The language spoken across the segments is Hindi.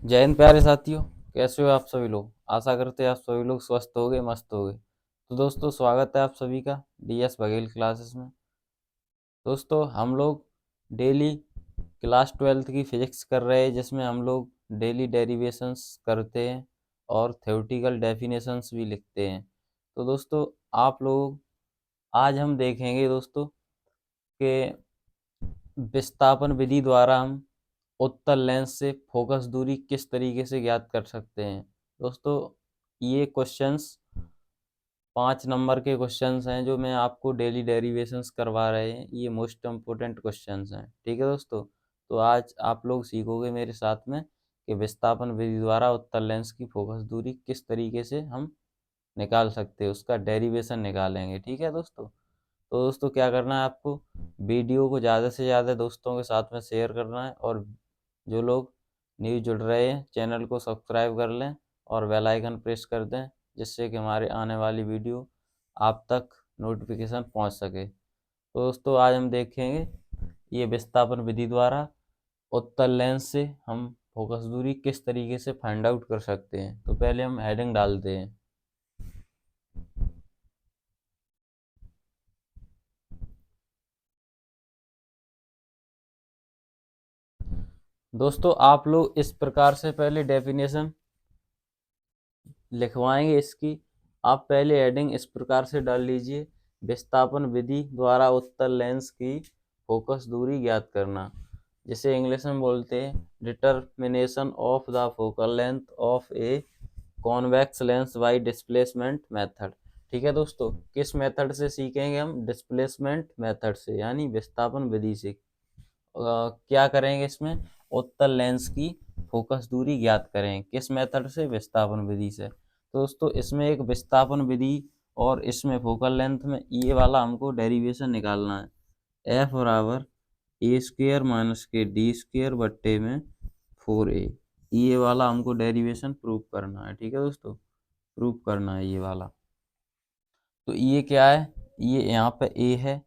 जय हिंद प्यारे साथियों। कैसे हो आप सभी लोग। आशा करते हैं आप सभी लोग स्वस्थ होगे, मस्त होगे। तो दोस्तों, स्वागत है आप सभी का डीएस बघेल क्लासेस में। दोस्तों, हम लोग डेली क्लास 12th की फिजिक्स कर रहे हैं, जिसमें हम लोग डेली डेरिवेशंस करते हैं और थ्योरेटिकल डेफिनेशंस भी लिखते हैं। तो दोस्तों, आप लोग आज हम देखेंगे दोस्तों कि विस्थापन विधि द्वारा हम उत्तल लेंस से फोकस दूरी किस तरीके से ज्ञात कर सकते हैं। दोस्तों, ये क्वेश्चंस 5 नंबर के क्वेश्चंस हैं जो मैं आपको डेली डेरिवेशंस करवा रहे हैं। ये मोस्ट इम्पोर्टेंट क्वेश्चंस हैं, ठीक है दोस्तों। तो आज आप लोग सीखोगे मेरे साथ में कि विस्थापन विधि द्वारा उत्तल लेंस की फोकस दूरी किस तरीके से हम निकाल सकते हैं, उसका डेरिवेशन निकालेंगे, ठीक है दोस्तों। तो दोस्तों, क्या करना है आपको, वीडियो को ज़्यादा से ज़्यादा दोस्तों के साथ में शेयर करना है, और जो लोग न्यू जुड़ रहे हैं चैनल को सब्सक्राइब कर लें और बेल आइकन प्रेस कर दें, जिससे कि हमारे आने वाली वीडियो आप तक नोटिफिकेशन पहुंच सके। तो दोस्तों, आज हम देखेंगे ये विस्थापन विधि द्वारा उत्तल लेंस से हम फोकस दूरी किस तरीके से फाइंड आउट कर सकते हैं। तो पहले हम हेडिंग डालते हैं। दोस्तों, आप लोग इस प्रकार से पहले डेफिनेशन लिखवाएंगे इसकी। आप पहले हेडिंग इस प्रकार से डाल लीजिए, विस्थापन विधि द्वारा उत्तल लेंस की फोकस दूरी ज्ञात करना, जिसे इंग्लिश में बोलते हैं determination of the focal length of a convex lens bye displacement method. ठीक है दोस्तों, किस मेथड से सीखेंगे हम, डिस्प्लेसमेंट मेथड से, यानी विस्थापन विधि से। क्या करेंगे इसमें, उत्तल लेंस की फोकस दूरी ज्ञात करें, किस मेथड से, विस्थापन विधि से। तो दोस्तों, इसमें एक विस्थापन विधि और इसमें फोकल लेंथ में ये वाला हमको डेरिवेशन निकालना है। एफ बराबर ए स्क्वेयर माइनस के डी स्क्वेयर बट्टे में 4a, ये वाला हमको डेरिवेशन प्रूव करना है, ठीक है दोस्तों, प्रूव करना है ये वाला। तो ये क्या है, ये यहाँ पे ए है।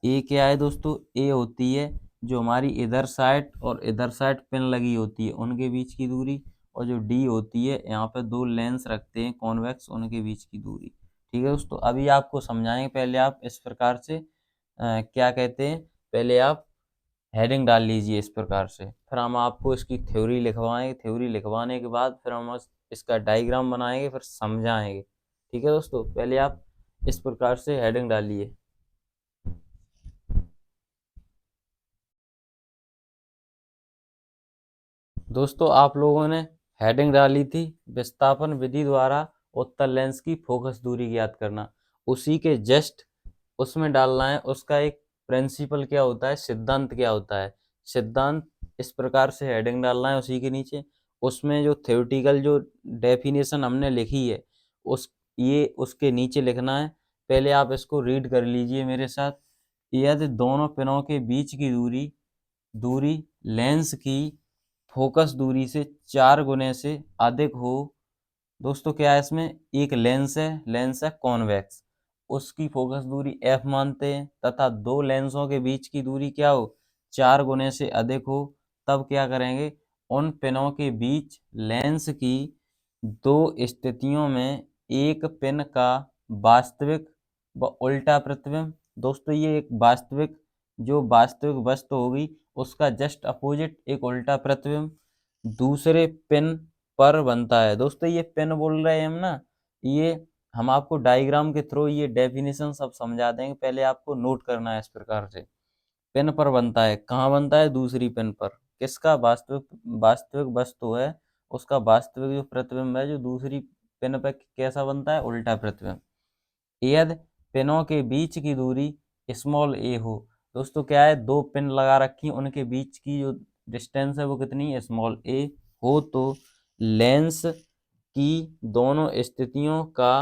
ए क्या है दोस्तों, ए होती है जो हमारी इधर साइड और इधर साइड पिन लगी होती है उनके बीच की दूरी, और जो डी होती है यहाँ पे दो लेंस रखते हैं कॉन्वेक्स, उनके बीच की दूरी। ठीक है दोस्तों, अभी आपको समझाएंगे। पहले आप इस प्रकार से क्या कहते हैं, पहले आप हेडिंग डाल लीजिए इस प्रकार से, फिर हम आपको इसकी थ्योरी लिखवाएंगे। थ्योरी लिखवाने के बाद फिर हम इसका डायग्राम बनाएंगे, फिर समझाएंगे। ठीक है दोस्तों, पहले आप इस प्रकार से हेडिंग डालिए। दोस्तों, आप लोगों ने हेडिंग डाली थी विस्थापन विधि द्वारा उत्तल लेंस की फोकस दूरी ज्ञात करना। उसी के जस्ट उसमें डालना है उसका एक प्रिंसिपल क्या होता है, सिद्धांत क्या होता है। सिद्धांत इस प्रकार से हेडिंग डालना है उसी के नीचे। उसमें जो थ्योरेटिकल जो डेफिनेशन हमने लिखी है उस ये उसके नीचे लिखना है। पहले आप इसको रीड कर लीजिए मेरे साथ। यदि दोनों पिनों के बीच की दूरी दूरी लेंस की फोकस दूरी से 4 गुने से अधिक हो। दोस्तों, क्या है इसमें, एक लेंस है कॉन्वेक्स, उसकी फोकस दूरी एफ मानते हैं, तथा दो लेंसों के बीच की दूरी क्या हो, 4 गुने से अधिक हो। तब क्या करेंगे, उन पिनों के बीच लेंस की दो स्थितियों में एक पिन का वास्तविक व उल्टा प्रतिबिंब। दोस्तों, ये एक वास्तविक, जो वास्तविक वस्तु होगी उसका जस्ट अपोजिट एक उल्टा प्रतिबिंब दूसरे पिन पर बनता है। दोस्तों, ये पिन बोल रहे हैं हम ना, ये हम आपको डायग्राम के थ्रू ये डेफिनेशन सब समझा देंगे। पहले आपको नोट करना है इस प्रकार से, पिन पर बनता है, कहाँ बनता है, दूसरी पिन पर। किसका, वास्तविक वास्तविक वस्तु है उसका वास्तविक जो प्रतिबिंब है जो दूसरी पिन पर कैसा बनता है, उल्टा प्रतिबिंब। यदि पिनों के बीच की दूरी स्मॉल ए हो। दोस्तों, क्या है, दो पिन लगा रखी उनके बीच की जो डिस्टेंस है वो कितनी है, स्मॉल ए हो, तो लेंस की दोनों स्थितियों का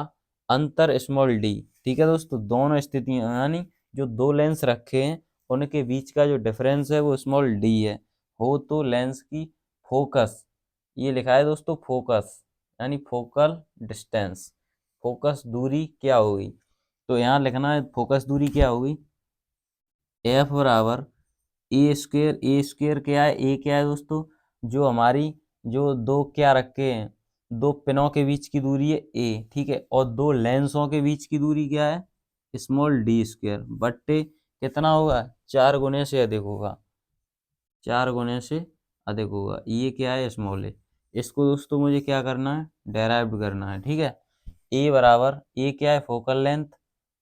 अंतर स्मॉल डी। ठीक है दोस्तों, दोनों स्थितियां यानी जो दो लेंस रखे हैं उनके बीच का जो डिफरेंस है वो स्मॉल डी है, हो तो लेंस की फोकस, ये लिखा है दोस्तों फोकस, यानी फोकल डिस्टेंस, फोकस दूरी क्या होगी। तो यहाँ लिखना है फोकस दूरी क्या होगी, एफ बराबर ए स्क्वेयर। ए स्क्वेयर क्या है, ए क्या है दोस्तों, जो हमारी जो दो क्या रखे हैं, दो पिनों के बीच की दूरी है ए, ठीक है, और दो लेंसों के बीच की दूरी क्या है, स्मॉल डी स्क्वायर बट्टे कितना होगा, 4 गुने से अधिक होगा, 4 गुने से अधिक होगा, ये क्या है, स्मॉल ए। इसको दोस्तों मुझे क्या करना है, डेराइव करना है, ठीक है। ए बराबर, ए क्या है, फोकल लेंथ,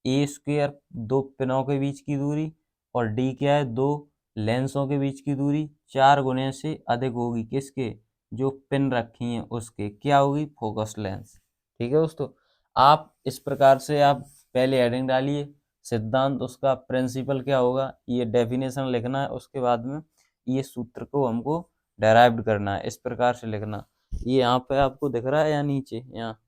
ए स्क्वायर दो पिनों के बीच की दूरी, और डी क्या है, दो लेंसों के बीच की दूरी, 4 गुने से अधिक होगी किसके, जो पिन रखी हैं उसके, क्या होगी, फोकस लेंस। ठीक है दोस्तों, आप इस प्रकार से आप पहले हेडिंग डालिए, सिद्धांत उसका प्रिंसिपल क्या होगा, ये डेफिनेशन लिखना है, उसके बाद में ये सूत्र को हमको डेराइव करना है, इस प्रकार से लिखना। ये यहाँ पे आपको दिख रहा है या नीचे, यहाँ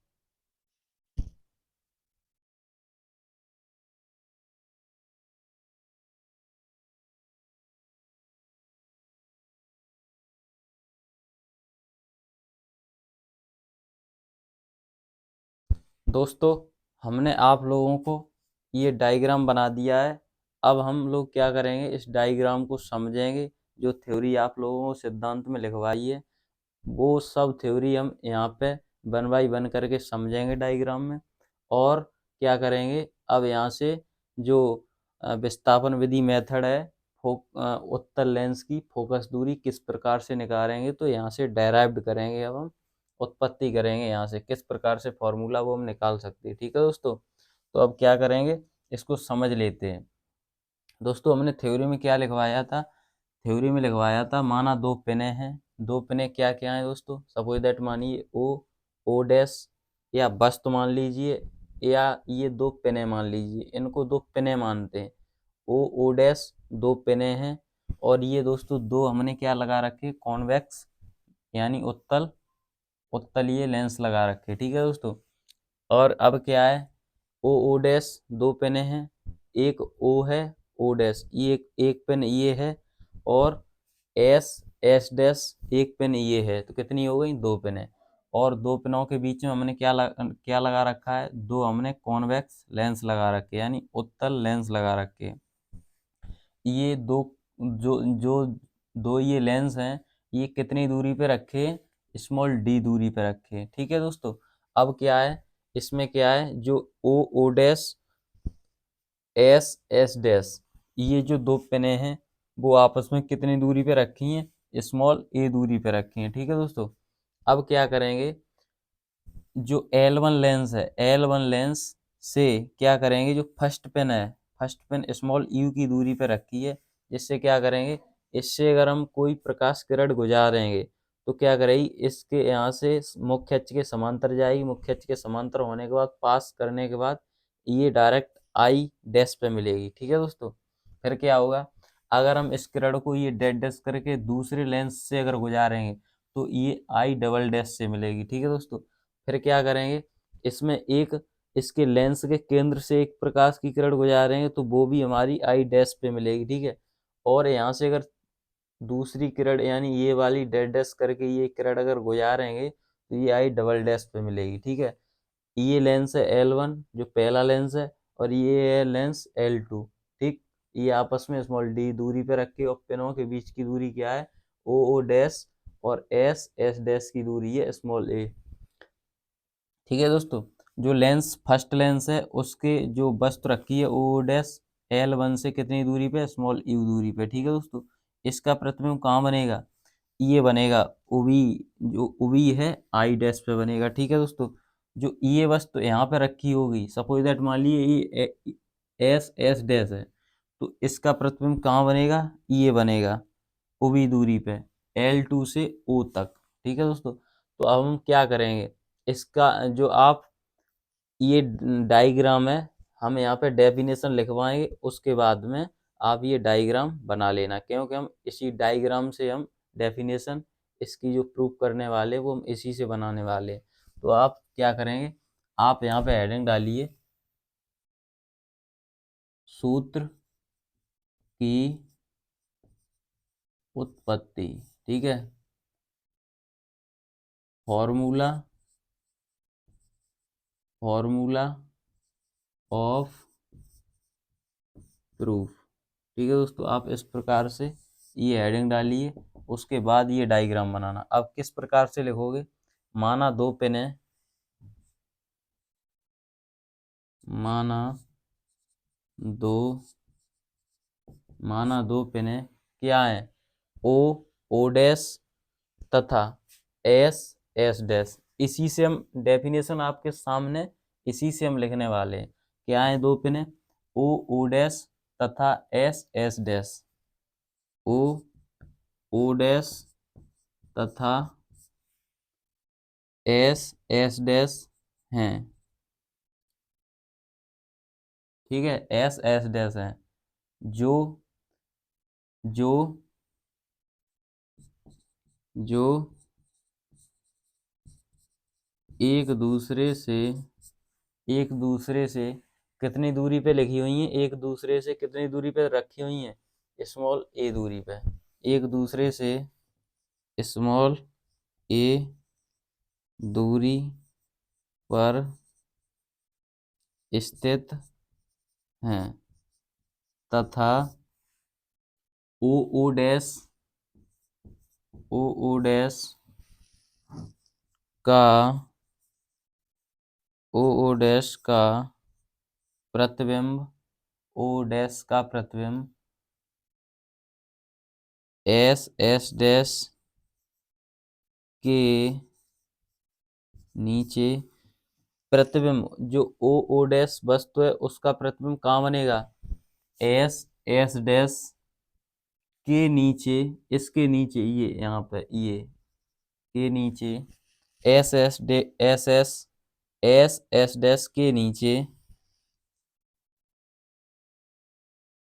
दोस्तों हमने आप लोगों को ये डायग्राम बना दिया है। अब हम लोग क्या करेंगे, इस डायग्राम को समझेंगे, जो थ्योरी आप लोगों को सिद्धांत में लिखवाई है वो सब थ्योरी हम यहाँ पे 1 बाई 1 करके समझेंगे डायग्राम में। और क्या करेंगे, अब यहाँ से जो विस्थापन विधि मेथड है, उत्तल लेंस की फोकस दूरी किस प्रकार से निकालेंगे, तो यहाँ से डेराइव्ड करेंगे, अब हम उत्पत्ति करेंगे यहाँ से किस प्रकार से फॉर्मूला वो हम निकाल सकते हैं। ठीक है दोस्तों, तो अब क्या करेंगे, इसको समझ लेते हैं। दोस्तों हमने थ्योरी में क्या लिखवाया था, थ्योरी में लिखवाया था, माना दो पेने हैं, दो पेने क्या क्या हैं दोस्तों, सपोज दैट मानिए ओ डैश, या बस तो मान लीजिए, या ये दो पेने मान लीजिए, इनको दो पेने मानते हैं, ओ डैश दो पेने हैं, और ये दोस्तों दो हमने क्या लगा रखे, कॉन्वेक्स यानी उत्तल उत्तलीय लेंस लगा रखे। ठीक है दोस्तों, और अब क्या है, ओ डैश दो पेने हैं, एक ओ है, ओ डैश ये एक पेन ये है, और एस डैश एक पेन ये है, तो कितनी हो गई, दो पेन है। और दो पेनों के बीच में हमने क्या लगा रखा है, दो हमने कॉन्वेक्स लेंस लगा रखे यानी उत्तल लेंस लगा रखे। ये दो जो जो दो ये लेंस हैं, ये कितनी दूरी पे रखे, स्मॉल डी दूरी पे रखे। ठीक है दोस्तों, अब क्या है, इसमें क्या है, जो ओ डैश एस डैश ये जो दो पेने हैं वो आपस में कितनी दूरी पे रखी हैं, स्मॉल ए दूरी पे रखी हैं। ठीक है दोस्तों, अब क्या करेंगे, जो L1 लेंस है, L1 लेंस से क्या करेंगे, जो फर्स्ट पेन है, फर्स्ट पेन स्मॉल यू की दूरी पे रखी है, जिससे क्या करेंगे, इससे अगर हम कोई प्रकाश किरण गुजारेंगे तो क्या करेगी, इसके यहाँ से मुख्य अक्ष के समांतर जाएगी, मुख्य अक्ष के समांतर होने के बाद पास करने के बाद ये डायरेक्ट आई डैश पे मिलेगी। ठीक है दोस्तों, फिर क्या होगा, अगर हम इस किरण को ये डैश डैश करके दूसरे लेंस से अगर गुजारेंगे तो ये आई डबल डैश से मिलेगी। ठीक है दोस्तों, फिर क्या करेंगे, इसमें एक इसके लेंस के केंद्र से एक प्रकाश की किरण गुजारेंगे तो वो भी हमारी आई डैश पे मिलेगी। ठीक है, और यहाँ से अगर दूसरी किरण यानी ये वाली डैश डैश करके ये किरण अगर गुजारेंगे तो ये आई डबल डैश पे मिलेगी। ठीक है, ये लेंस है L1 जो पहला लेंस है, और ये है लेंस L2। ठीक, ये आपस में स्मॉल डी दूरी पे रखे, और पेनों के बीच की दूरी क्या है, ओ डैश, और एस डैश की दूरी है स्मॉल ए। ठीक है दोस्तों, जो लेंस फर्स्ट लेंस है उसके जो वस्तु रखी है ओ डैश L1 से कितनी दूरी पे, स्मॉल यू दूरी पे। ठीक है दोस्तों, इसका प्रतिबिंब कहाँ बनेगा, ये बनेगा ओबी, जो ओबी है आई डैश पे बनेगा। ठीक है दोस्तों, जो ये वस्तु यहाँ पे रखी होगी, सपोज दैट मान लिए ये एस डैश है, तो इसका प्रतिबिंब कहाँ बनेगा, ये बनेगा ओबी दूरी पे L2 से O तक। ठीक है दोस्तों, तो अब हम क्या करेंगे, इसका जो आप ये डायग्राम है, हम यहाँ पे डेफिनेशन लिखवाएंगे, उसके बाद में आप ये डायग्राम बना लेना, क्योंकि हम इसी डायग्राम से हम डेफिनेशन इसकी जो प्रूफ करने वाले वो हम इसी से बनाने वाले हैं। तो आप क्या करेंगे, आप यहाँ पे हेडिंग डालिए, सूत्र की उत्पत्ति। ठीक है, फॉर्मूला फॉर्मूला ऑफ प्रूफ। ठीक है दोस्तों, आप इस प्रकार से ये हेडिंग डालिए, उसके बाद ये डायग्राम बनाना। अब किस प्रकार से लिखोगे, माना दो पेन है, माना दो पेन है, क्या है, ओ, ओ डैश तथा एस, एस डैश। इसी से हम डेफिनेशन आपके सामने, इसी से हम लिखने वाले हैं। क्या है, दो पेन है, ओ, ओ डैश तथा एस, एस डैश, ओ, ओ डैश तथा एस, एस डैश हैं, ठीक है, एस, एस डैश हैं, जो जो जो एक दूसरे से कितनी दूरी पे लिखी हुई हैं, एक दूसरे से कितनी दूरी पे रखी हुई हैं, स्मॉल ए दूरी पे, एक दूसरे से स्मॉल ए दूरी पर स्थित हैं तथा ओ, ओ डैश, ओ, ओ डैश का, ओ, ओ डैश का प्रतिबिंब, ओ डैश का प्रतिबिंब एस, एस डैश के नीचे, प्रतिबिंब जो ओ, ओ डैश वस्तु है उसका प्रतिबिंब कहाँ बनेगा, एस, एस डैश के नीचे, इसके नीचे, ये यहाँ पे ये के नीचे, S, S day, S, S, S, S dash के नीचे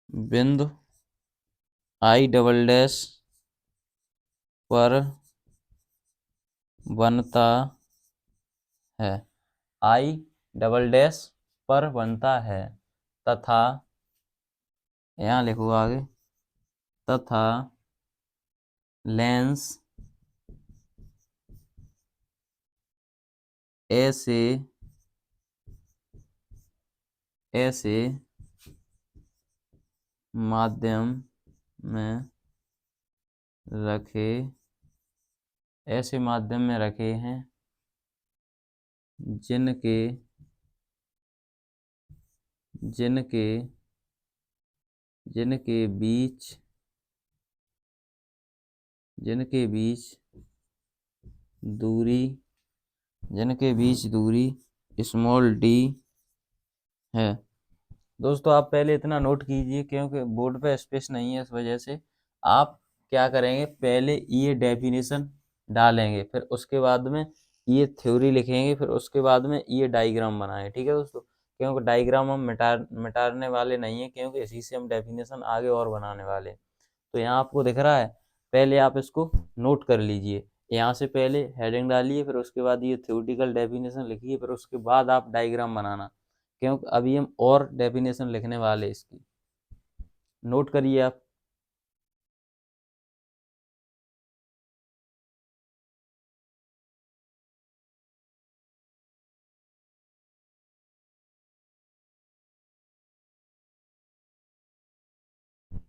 बिंदु आई डबल डैश पर बनता है, आई डबल डैश पर बनता है तथा, यहाँ लिखो आगे, तथा लेंस ऐसे ऐसे माध्यम में रखे, ऐसे माध्यम में रखे हैं जिनके जिनके जिनके बीच जिनके बीच दूरी जिनके बीच दूरी स्मॉल डी है। दोस्तों आप पहले इतना नोट कीजिए क्योंकि बोर्ड पे स्पेस नहीं है, इस वजह से आप क्या करेंगे, पहले ये डेफिनेशन डालेंगे, फिर उसके बाद में ये थ्योरी लिखेंगे, फिर उसके बाद में ये डायग्राम बनाएंगे, ठीक है दोस्तों, क्योंकि डायग्राम हम मिटाने वाले नहीं है, क्योंकि इसी से हम डेफिनेशन आगे और बनाने वाले हैं। तो यहाँ आपको दिख रहा है, पहले आप इसको नोट कर लीजिए, यहाँ से पहले हेडिंग डालिए, फिर उसके बाद ये थ्योरेटिकल डेफिनेशन लिखिए, फिर उसके बाद आप डायग्राम बनाना, क्योंकि अभी हम और डेफिनेशन लिखने वाले इसकी, नोट करिए आप।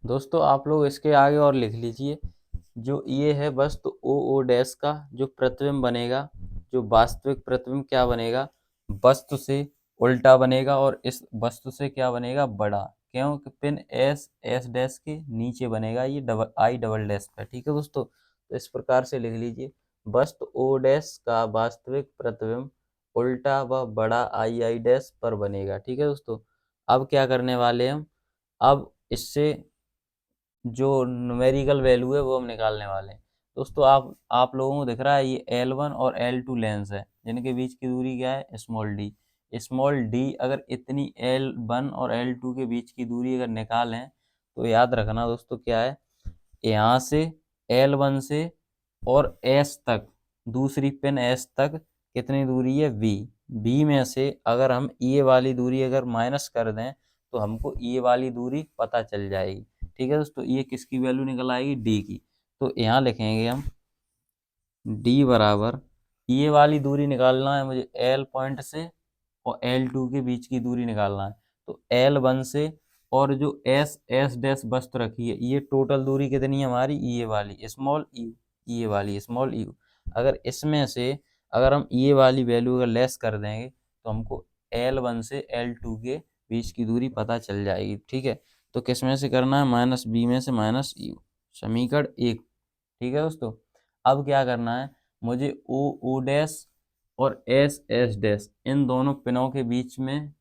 दोस्तों आप लोग इसके आगे और लिख लीजिए, जो ये है वस्तु ओ, ओ डैश का जो प्रतिबिंब बनेगा, जो वास्तविक प्रतिबिंब क्या बनेगा, वस्तु से उल्टा बनेगा, और इस वस्तु से क्या बनेगा, बड़ा, क्योंकि पिन एस, एस डैश के नीचे बनेगा, ये डबल आई डबल डैश पे, ठीक है दोस्तों। तो इस प्रकार से लिख लीजिए, वस्तु ओ डैश का वास्तविक प्रतिबिंब उल्टा व बड़ा आई, आई डैश पर बनेगा, ठीक है दोस्तों। अब क्या करने वाले हम, अब इससे जो न्यूमेरिकल वैल्यू है वो हम निकालने वाले हैं। दोस्तों आप लोगों को दिख रहा है ये L1 और L2 लेंस है, जिनके बीच की दूरी क्या है, स्मॉल डी। स्मॉल डी अगर इतनी L1 और L2 के बीच की दूरी अगर निकालें, तो याद रखना दोस्तों क्या है, यहाँ से L1 से और S तक, दूसरी पिन S तक कितनी दूरी है, V। V में से अगर हम ये वाली दूरी अगर माइनस कर दें, तो हमको ये वाली दूरी पता चल जाएगी, ठीक है दोस्तों। ये किसकी वैल्यू निकल आएगी, डी की। तो यहाँ लिखेंगे हम डी बराबर, ये वाली दूरी निकालना है मुझे एल पॉइंट से, और L2 के बीच की दूरी निकालना है। तो L1 से और जो एस एस डैश वस्तु रखी है, ये टोटल दूरी कितनी है हमारी, ये वाली स्मॉल यू, ये वाली स्मॉल यू। अगर इसमें से अगर हम ये वाली वैल्यू अगर लेस कर देंगे तो हमको L1 से L2 के बीच की दूरी पता चल जाएगी। ठीक है, तो किस में से करना है, माइनस बी में से माइनस यू, समीकरण 1। ठीक है दोस्तों, अब क्या करना है, मुझे ओ ओ डैश और एस एस डैश इन दोनों पिनों के बीच में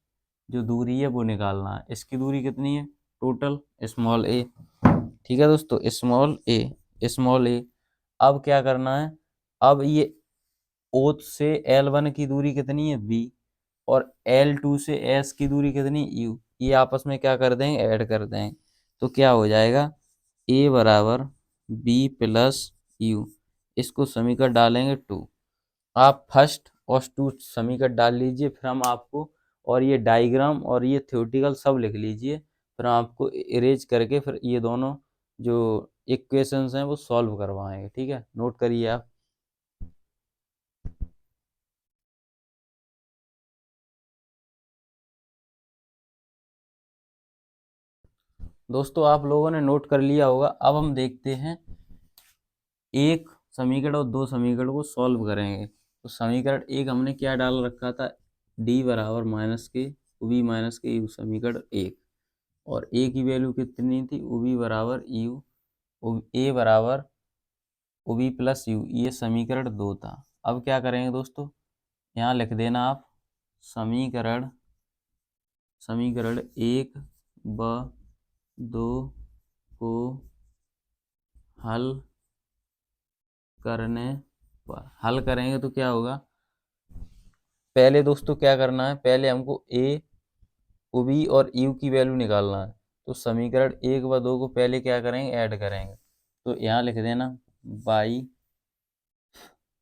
जो दूरी है वो निकालना है। इसकी दूरी कितनी है, टोटल स्मॉल ए। ठीक है दोस्तों, स्मॉल ए, स्मॉल ए। अब क्या करना है, अब ये ओ से L1 की दूरी कितनी है, बी, और L2 से एस की दूरी कितनी, यू, ये आपस में क्या कर देंगे, ऐड कर देंगे। तो क्या हो जाएगा, ए बराबर बी प्लस यू, इसको समीकरण डालेंगे 2। आप फर्स्ट और टू समीकरण डाल लीजिए, फिर हम आपको, और ये डायग्राम और ये थ्योरेटिकल सब लिख लीजिए, फिर हम आपको इरेज करके फिर ये दोनों जो इक्वेशंस हैं वो सॉल्व करवाएंगे। ठीक है, नोट करिए आप। दोस्तों आप लोगों ने नोट कर लिया होगा। अब हम देखते हैं एक समीकरण और दो समीकरण को सॉल्व करेंगे। तो समीकरण एक हमने क्या डाल रखा था, डी बराबर माइनस के वी माइनस के यू, समीकरण एक। और ए की वैल्यू कितनी थी, ओ बी बराबर यू, ए बराबर ओ बी प्लस यू, ये समीकरण 2 था। अब क्या करेंगे दोस्तों, यहाँ लिख देना आप समीकरण समीकरण 1 व 2 को हल करने पर, हल करेंगे तो क्या होगा, पहले दोस्तों क्या करना है, पहले हमको ए ओ बी और यू की वैल्यू निकालना है। तो समीकरण 1 व 2 को पहले क्या करेंगे, ऐड करेंगे। तो यहाँ लिख देना बाई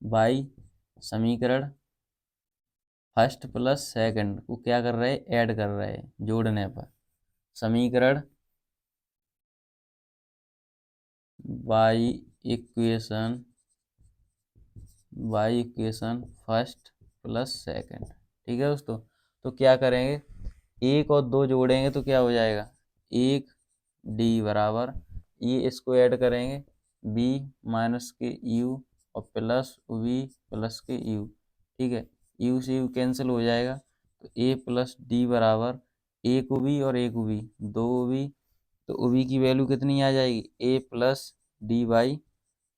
बाई समीकरण फर्स्ट प्लस सेकंड को क्या कर रहे हैं, ऐड कर रहे हैं, जोड़ने पर समीकरण by equation first plus second. ठीक है दोस्तों, तो क्या करेंगे, एक और दो जोड़ेंगे तो क्या हो जाएगा, एक डी बराबर, ये इसको ऐड करेंगे बी माइनस के यू और प्लस वी प्लस के यू। ठीक है, यू से यू कैंसिल हो जाएगा, तो ए प्लस डी बराबर, ए को बी और ए को बी, दो ओ बी, तो ओ बी की वैल्यू कितनी आ जाएगी, ए प्लस डी बाई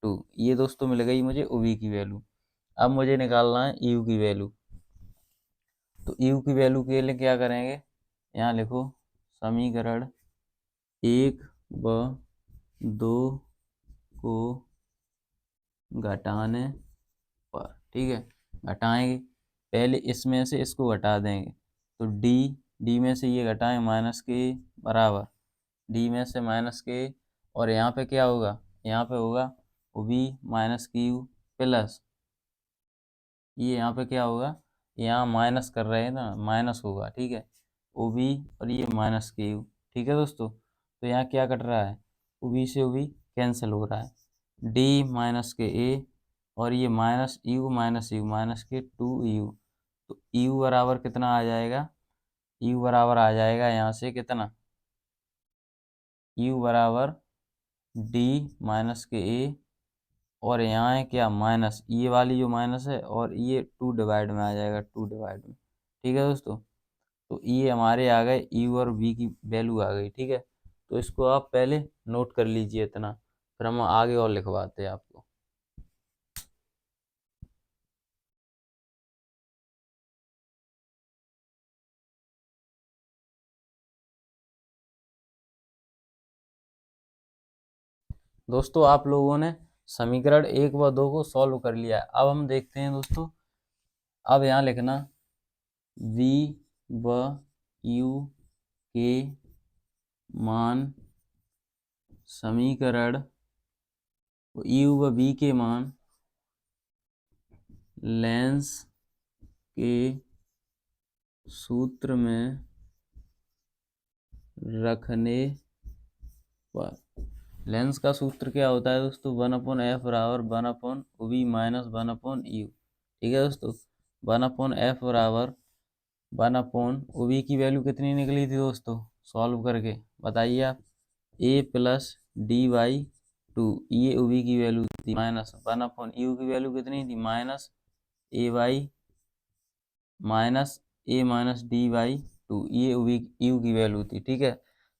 2। ये दोस्तों मिल गई मुझे ओ बी की वैल्यू। अब मुझे निकालना है यू की वैल्यू। तो यू की वैल्यू के लिए क्या करेंगे, यहाँ लिखो समीकरण 1 व 2 को घटाने पर। ठीक है, घटाएंगे, पहले इसमें से इसको घटा देंगे। तो डी, डी में से ये घटाएं माइनस के बराबर, डी में से माइनस के, और यहाँ पे क्या होगा, यहाँ पे होगा O B minus Q plus, ये यहाँ पे क्या होगा, यहाँ माइनस कर रहे हैं ना, माइनस होगा। ठीक है, ओ बी और ये माइनस के यू। ठीक है दोस्तों, तो यहाँ क्या कट रहा है, ओ बी से ओ बी कैंसिल हो रहा है, डी माइनस के ए, और ये माइनस यू माइनस के 2u। तो यू बराबर कितना आ जाएगा, यू बराबर आ जाएगा यहाँ से कितना, यू बराबर डी माइनस के ए, और यहाँ है क्या माइनस, ये वाली जो माइनस है, और ये 2 डिवाइड में आ जाएगा, 2 डिवाइड में। ठीक है दोस्तों, तो ये हमारे आ गए यू और वी की वैल्यू आ गई। ठीक है, तो इसको आप पहले नोट कर लीजिए इतना, फिर हम आगे और लिखवाते हैं आपको। दोस्तों आप लोगों ने समीकरण 1 व 2 को सॉल्व कर लिया है। अब हम देखते हैं दोस्तों, अब यहाँ लिखना v व u के मान, समीकरण u व v के मान लेंस के सूत्र में रखने पर। लेंस का सूत्र क्या होता है दोस्तों, 1/f बराबर 1/v माइनस 1/u। ठीक है दोस्तों, 1/f बराबर 1/, ओ बी की वैल्यू कितनी निकली थी दोस्तों, सॉल्व करके बताइए आप। ए प्लस डी बाई टू, ये वी की वैल्यू थी माइनस 1 यू की वैल्यू कितनी थी minus A by minus A minus D by two, ये यू की वैल्यू थी। ठीक है,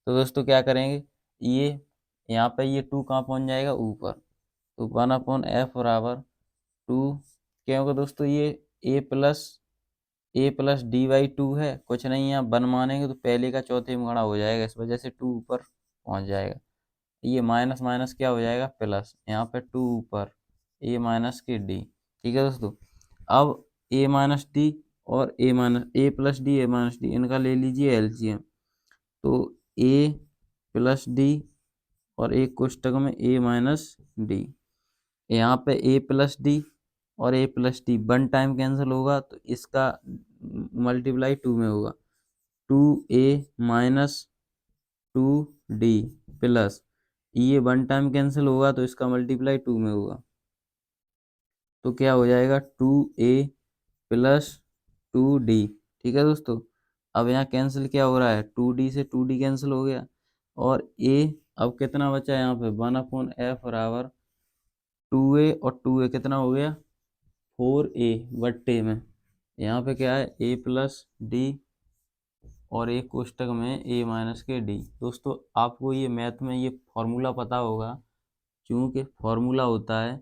तो दोस्तों क्या करेंगे, ये यहाँ पे ये टू कहाँ पहुँच जाएगा ऊपर, तो 1/f बराबर टू, क्या होगा दोस्तों, ये ए प्लस डी बाई टू है, कुछ नहीं है, वन मानेंगे तो पहले का चौथे में खड़ा हो जाएगा, इस वजह से टू ऊपर पहुँच जाएगा। ये माइनस माइनस क्या हो जाएगा प्लस, यहाँ पे टू ऊपर ए माइनस के डी। ठीक है दोस्तों, अब ए माइनस डी और A plus D A minus D, इनका ले लीजिए एलसीएम, तो ए प्लस डी और एक कोष्टक में ए माइनस डी, यहाँ पे ए प्लस डी और A plus D one time cancel होगा तो इसका मल्टीप्लाई टू में होगा, two A minus two D plus, ये वन टाइम कैंसिल होगा तो इसका मल्टीप्लाई टू में होगा, तो क्या हो जाएगा two A plus two D. ठीक है दोस्तों, अब यहाँ कैंसिल क्या हो रहा है, टू डी से टू डी कैंसिल हो गया, और ए अब कितना बचा है यहाँ पे 1/f बराबर टू ए, और टू ए कितना हो गया 4a बट्टे में, यहाँ पे क्या है ए प्लस डी और एक कोष्टक में ए माइनस के डी। दोस्तों आपको ये मैथ में ये फॉर्मूला पता होगा, क्योंकि फॉर्मूला होता है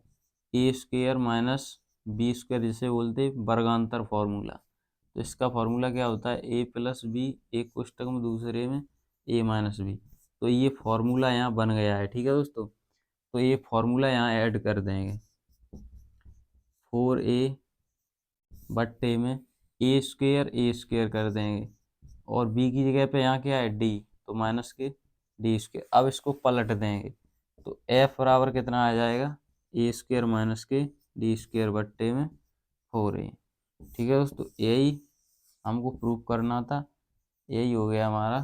ए स्क्वेयर माइनस बी स्क्वेयर, जिसे बोलते हैं वर्गांतर फॉर्मूला। तो इसका फॉर्मूला क्या होता है, ए प्लस बी एक कोष्टक में दूसरे में ए माइनस बी, तो ये फॉर्मूला यहाँ बन गया है। ठीक है दोस्तों, तो ये फॉर्मूला यहाँ ऐड कर देंगे, 4a बट्टे में ए स्क्वेयर कर देंगे, और बी की जगह पे यहाँ क्या है डी, तो माइनस के डी स्क्वेयर। अब इसको पलट देंगे तो एफ बराबर कितना आ जाएगा, ए स्क्वेयर माइनस के डी स्क्वेयर बट्टे में 4a। ठीक है दोस्तों, यही हमको प्रूफ करना था, यही हो गया हमारा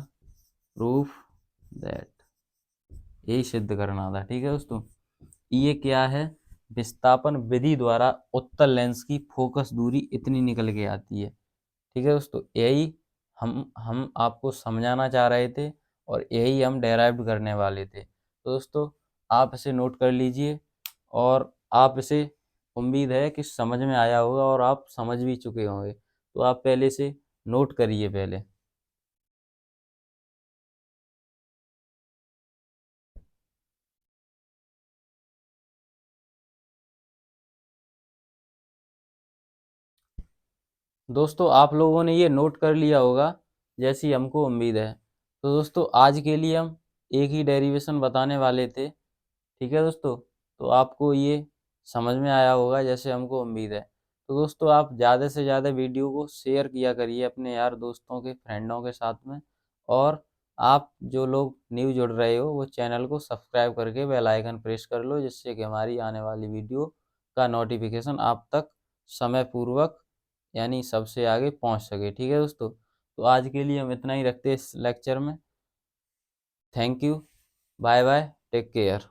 प्रूफ दैट, यही सिद्ध करना था। ठीक है दोस्तों, ये क्या है, विस्थापन विधि द्वारा उत्तल लेंस की फोकस दूरी इतनी निकल के आती है। ठीक है दोस्तों, यही हम आपको समझाना चाह रहे थे और यही हम डेराइव करने वाले थे। तो दोस्तों आप इसे नोट कर लीजिए, और आप इसे, उम्मीद है कि समझ में आया होगा और आप समझ भी चुके होंगे, तो आप पहले से नोट करिए पहले। दोस्तों आप लोगों ने ये नोट कर लिया होगा जैसी हमको उम्मीद है। तो दोस्तों आज के लिए हम एक ही डेरिवेशन बताने वाले थे। ठीक है दोस्तों, तो आपको ये समझ में आया होगा जैसे हमको उम्मीद है। तो दोस्तों आप ज़्यादा से ज़्यादा वीडियो को शेयर किया करिए अपने यार दोस्तों के फ्रेंडों के साथ में, और आप जो लोग न्यू जुड़ रहे हो वो चैनल को सब्सक्राइब करके बेल आइकन प्रेस कर लो, जिससे कि हमारी आने वाली वीडियो का नोटिफिकेशन आप तक समय पूर्वक यानी सबसे आगे पहुंच सके। ठीक है दोस्तों, तो आज के लिए हम इतना ही रखते हैं इस लेक्चर में। Thank you, bye bye, take care.